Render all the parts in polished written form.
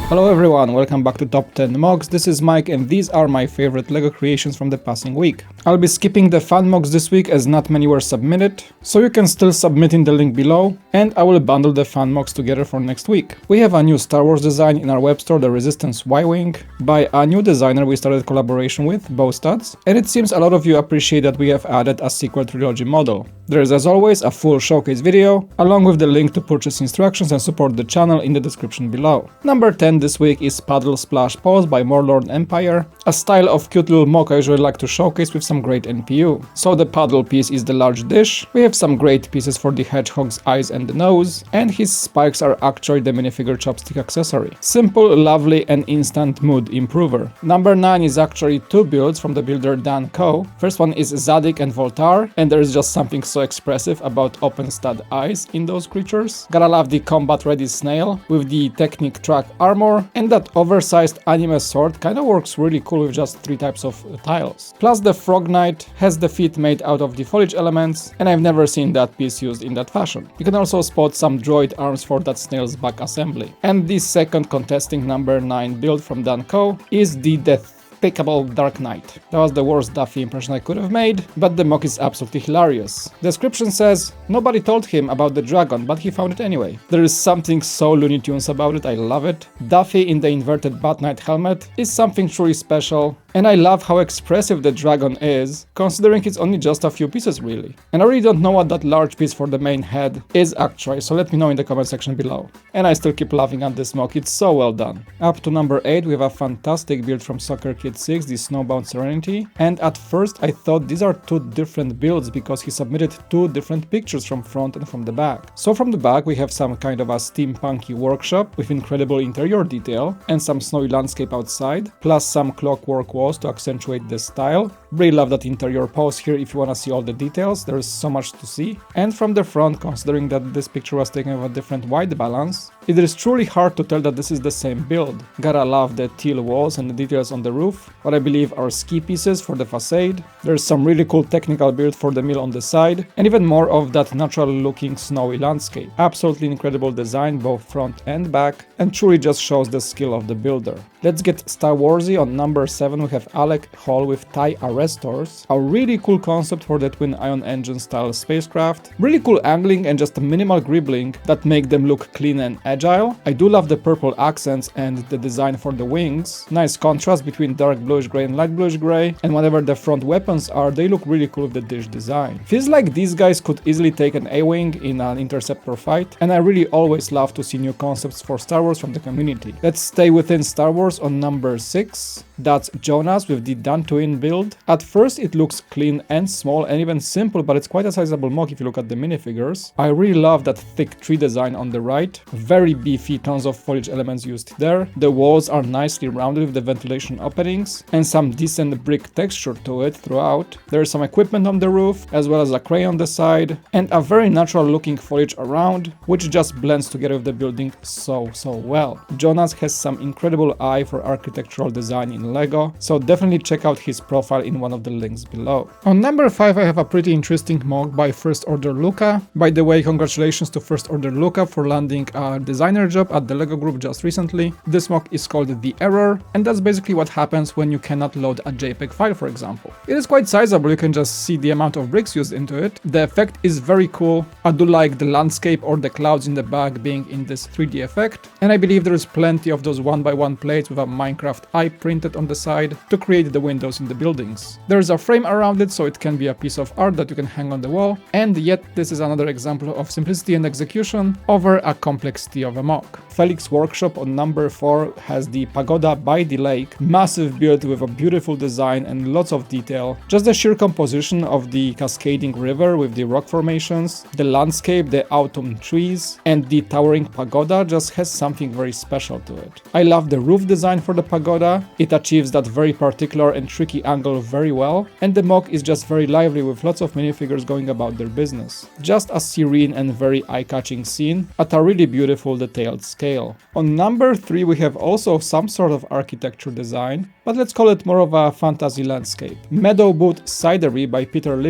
Hello everyone, welcome back to Top 10 MOCs. This is Mike and these are my favorite LEGO creations from the passing week. I'll be skipping the fan MOCs this week as not many were submitted, so you can still submit in the link below, and I will bundle the fan MOCs together for next week. We have a new Star Wars design in our web store, the Resistance Y-Wing, by a new designer we started collaboration with, Bowstuds, and it seems a lot of you appreciate that we have added a sequel trilogy model. There is as always a full showcase video, along with the link to purchase instructions and support the channel in the description below. Number 10 this week is Puddle Splash Pose by MorlornEmpire, a style of cute little MOC I usually like to showcase with some great NPU. So the paddle piece is the large dish, we have some great pieces for the hedgehog's eyes and the nose, and his spikes are actually the minifigure chopstick accessory. Simple, lovely and instant mood improver. Number 9 is actually two builds from the builder Dan Co. First one is Zadig and Voltaire, and there is just something so expressive about open stud eyes in those creatures. Gotta love the combat ready snail with the Technic track armor, and that oversized anime sword kinda works really cool with just 3 types of tiles. Plus the Frog Knight has the feet made out of the foliage elements, and I've never seen that piece used in that fashion. You can also spot some droid arms for that snail's back assembly. And the second contesting number 9 build from Dan Co. is the Deththpicable Dark Knight. That was the worst Duffy impression I could have made, but the MOC is absolutely hilarious. Description says, nobody told him about the dragon, but he found it anyway. There is something so Looney Tunes about it, I love it. Duffy in the inverted Bat Knight helmet is something truly special, and I love how expressive the dragon is, considering it's only just a few pieces really. And I really don't know what that large piece for the main head is actually, so let me know in the comment section below. And I still keep laughing at this MOC, it's so well done. Up to number 8 we have a fantastic build from Soccer Kid 6, the Snowbound Serenity, and at first I thought these are 2 different builds because he submitted 2 different pictures from front and from the back. So from the back we have some kind of a steampunky workshop with incredible interior detail and some snowy landscape outside, plus some clockwork walls to accentuate the style. Really love that interior pose here if you want to see all the details, there is so much to see. And from the front, considering that this picture was taken with a different white balance, it is truly hard to tell that this is the same build. Gotta love the teal walls and the details on the roof, what I believe are ski pieces for the facade. There's some really cool technical build for the mill on the side, and even more of that natural looking snowy landscape. Absolutely incredible design both front and back, and truly just shows the skill of the builder. Let's get Star Warsy. On number 7 we have Alec Hall with TIE Arrestors, a really cool concept for the twin ion engine style spacecraft. Really cool angling and just a minimal gribbling that make them look clean and agile. I do love the purple accents and the design for the wings. Nice contrast between dark bluish gray and light bluish gray, and whatever the front weapons are, they look really cool with the dish design. Feels like these guys could easily take an A-wing in an interceptor fight, and I really always love to see new concepts for Star Wars from the community. Let's stay within Star Wars on number 6. That's Jonas with the Dantooine build. At first it looks clean and small and even simple, but it's quite a sizable MOC if you look at the minifigures. I really love that thick tree design on the right. Very beefy, tons of foliage elements used there. The walls are nicely rounded with the ventilation openings and some decent brick texture to it throughout. There is some equipment on the roof, as well as a crane on the side, and a very natural looking foliage around, which just blends together with the building so well. Jonas has some incredible eye for architectural design in LEGO, so definitely check out his profile in one of the links below. On number 5 I have a pretty interesting MOC by First Order Luca. By the way, congratulations to First Order Luca for landing a designer job at the LEGO group just recently. This MOC is called The Error, and that's basically what happens when you cannot load a JPEG file, for example. It is quite sizable, you can just see the amount of bricks used into it. The effect is very cool. I do like the landscape or the clouds in the back being in this 3D effect, and I believe there is plenty of those 1x1 plates with a Minecraft eye printed on the side to create the windows in the buildings. There is a frame around it, so it can be a piece of art that you can hang on the wall, and yet this is another example of simplicity and execution over a complexity of a MOC. Felix-Workshop on number 4 has the Pagoda by the lake, massive build with a beautiful design and lots of detail. Just the sheer composition of the cascading river with the rock formations, the landscape, the autumn trees, and the towering pagoda just has something very special to it. I love the roof design for the pagoda, it achieves that very particular and tricky angle very well, and the MOC is just very lively with lots of minifigures going about their business. Just a serene and very eye-catching scene at a really beautiful detailed scale. On number 3 we have also some sort of architecture design. but let's call it more of a fantasy landscape. Meadow boot Cidery by Piotr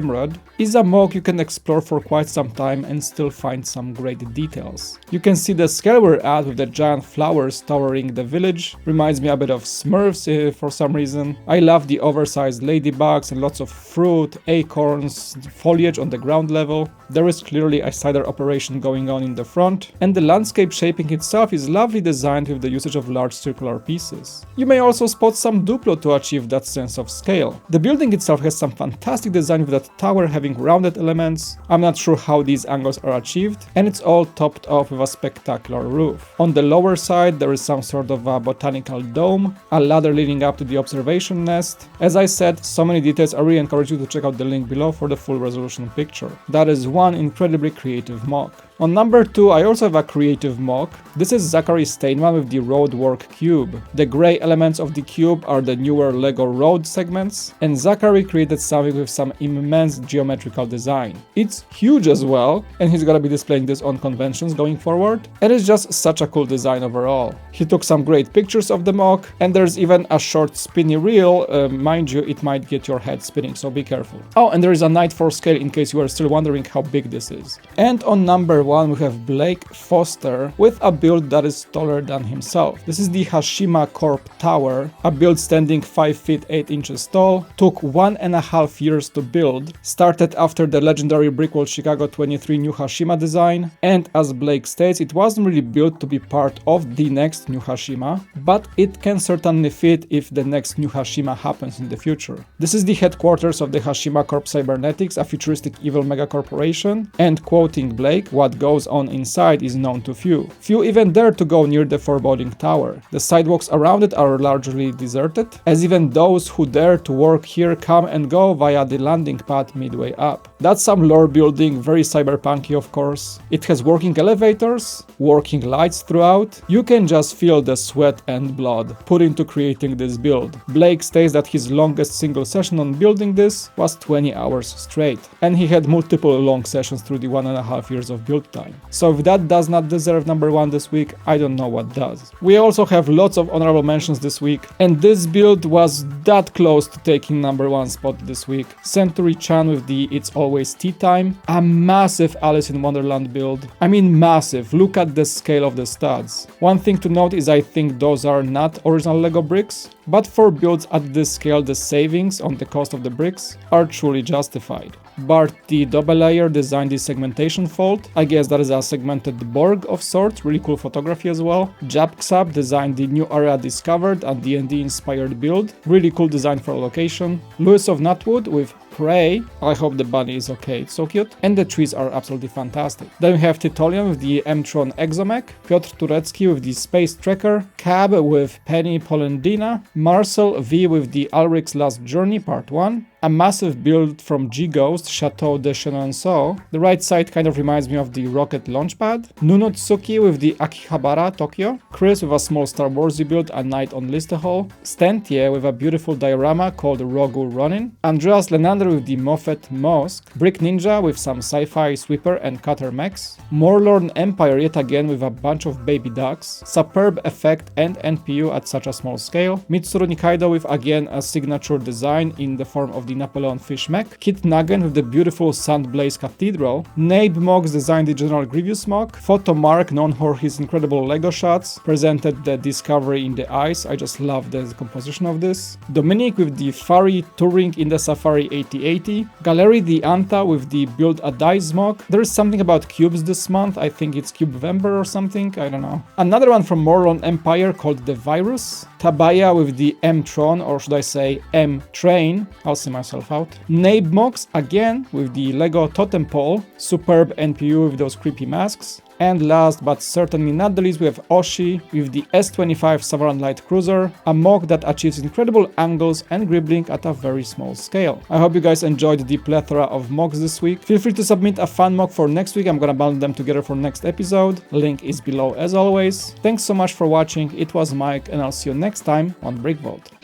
is a MOC you can explore for quite some time and still find some great details. You can see the scale we're at with the giant flowers towering the village, reminds me a bit of Smurfs for some reason. I love the oversized ladybugs and lots of fruit, acorns, foliage on the ground level. There is clearly a cider operation going on in the front, and the landscape shaping itself is lovely designed with the usage of large circular pieces. You may also spot some Duplo to achieve that sense of scale. The building itself has some fantastic design with that tower having rounded elements. I'm not sure how these angles are achieved, and it's all topped off with a spectacular roof. On the lower side there is some sort of a botanical dome, a ladder leading up to the observation nest. As I said, so many details. I really encourage you to check out the link below for the full resolution picture. That is one incredibly creative MOC. On number 2, I also have a creative MOC. This is Zachary Steinman with the Roadwork Cube. The grey elements of the cube are the newer LEGO road segments, and Zachary created something with some immense geometrical design. It's huge as well, and he's gonna be displaying this on conventions going forward, and it's just such a cool design overall. He took some great pictures of the MOC, and there's even a short spinny reel. Mind you, it might get your head spinning, so be careful. Oh, and there is a Knight 4 scale in case you are still wondering how big this is. And on number 1 we have Blake Foster with a build that is taller than himself. This is the Hashimacorp Tower, a build standing 5 feet 8 inches tall, took 1.5 years to build, started after the legendary BrickVault Chicago 23 new Hashima design, and as Blake states, it wasn't really built to be part of the next new Hashima, but it can certainly fit if the next new Hashima happens in the future. This is the headquarters of the Hashimacorp Cybernetics, a futuristic evil megacorporation, and quoting Blake, what goes on inside is known to few. Few even dare to go near the foreboding tower. The sidewalks around it are largely deserted, as even those who dare to work here come and go via the landing pad midway up. That's some lore building, very cyberpunky of course. It has working elevators, working lights throughout. You can just feel the sweat and blood put into creating this build. Blake states that his longest single session on building this was 20 hours straight, and he had multiple long sessions through the 1.5 years of build time. So if that does not deserve number 1 this week, I don't know what does. We also have lots of honorable mentions this week, and this build was that close to taking number 1 spot this week. Century Chan with the It's Always Tea Time, a massive Alice in Wonderland build. I mean massive, look at the scale of the studs. One thing to note is I think those are not original LEGO bricks, but for builds at this scale the savings on the cost of the bricks are truly justified. Bart the Dobbelaer designed the segmentation fault. I guess that is a segmented Borg of sorts, really cool photography as well. jaapxaap designed the new area discovered and D&D inspired build, really cool design for a location. Lewis of Nutwood with Prey, I hope the bunny is okay, it's so cute, and the trees are absolutely fantastic. Then we have Titolian with the M-Tron Exo, Piotr Turecki with the Space Tracker, Cab with Penny Polendina, Marcel V with the Alric's Last Journey Part 1, a massive build from G-Ghost, Chateau de Chenonceau. The right side kind of reminds me of the rocket launchpad. Nunotsuki with the Akihabara Tokyo. Chris with a small Star Warsy build, A Night on Listerhall. Stentie with a beautiful diorama called Rogu Ronin. Andreas Lenander with the Moffat Mosque. Brick Ninja with some sci-fi sweeper and cutter mechs. MorlornEmpire yet again with a bunch of baby ducks. Superb effect and NPU at such a small scale. Mitsuru Nikaido with again a signature design in the form of the Napoleon Fish mech. Kit Nagen with the beautiful Sandblaze Cathedral. Nabe MOCs designed the General Grievous MOC. Photomark, known for his incredible LEGO shots, presented the Discovery in the Ice. I just love the composition of this. Dominic with the Fari Touring in the Safari 8080. Gallery the Anta with the Build a Dice MOC. There is something about cubes this month. I think it's Cubevember or something. I don't know. Another one from MorlornEmpire called The Virus. Tabaya with the M-Tron, or should I say M-Train. I'll see myself out. Nabe MOCs again with the LEGO Totem Pole. Superb NPU with those creepy masks. And last but certainly not the least, we have Oshi with the S25 Sovereign Light Cruiser, a MOC that achieves incredible angles and gribbling at a very small scale. I hope you guys enjoyed the plethora of MOCs this week. Feel free to submit a fan MOC for next week. I'm gonna bundle them together for next episode. Link is below as always. Thanks so much for watching. It was Mike, and I'll see you next time on BrickVault.